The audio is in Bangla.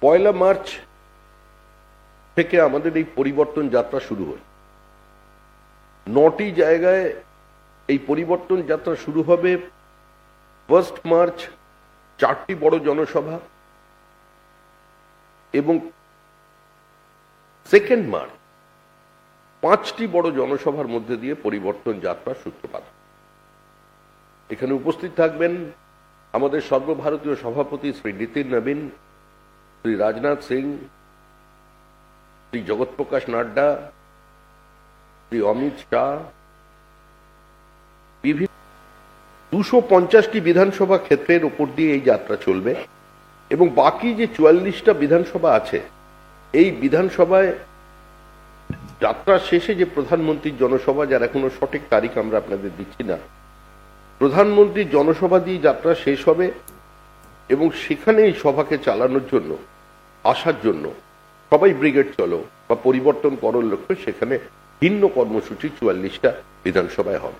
পয়লা মার্চ থেকে আমাদের এই পরিবর্তন যাত্রা শুরু হয়। 9টি জায়গায় এই পরিবর্তন যাত্রা শুরু হবে। 1 মার্চ 4টি বড় জনসভা এবং 2 মার্চ 5টি বড় জনসভার মধ্যে দিয়ে পরিবর্তন যাত্রার সূত্রপাত। এখানে উপস্থিত থাকবেন আমাদের সর্বভারতীয় সভাপতি শ্রী নীতিন নবীন, শ্রী রাজনাথ সিং, শ্রী জগৎ প্রকাশ নাড্ডা, শ্রী অমিত শাহ। বিভিন্ন 250টি বিধানসভা ক্ষেত্রের উপর দিয়ে এই যাত্রা চলবে এবং বাকি যে 44টা বিধানসভা আছে, এই বিধানসভায় যাত্রা শেষে যে প্রধানমন্ত্রীর জনসভা, যার এখনো সঠিক তারিখ আমরা আপনাদের দিচ্ছি না, প্রধানমন্ত্রীর জনসভা দিয়ে যাত্রা শেষ হবে এবং সেখানে এই সভাকে চালানোর জন্য, আসার জন্য সবাই ব্রিগেড চলো বা পরিবর্তন করার লক্ষ্যে সেখানে ভিন্ন কর্মসূচি 44টা বিধানসভায় হবে।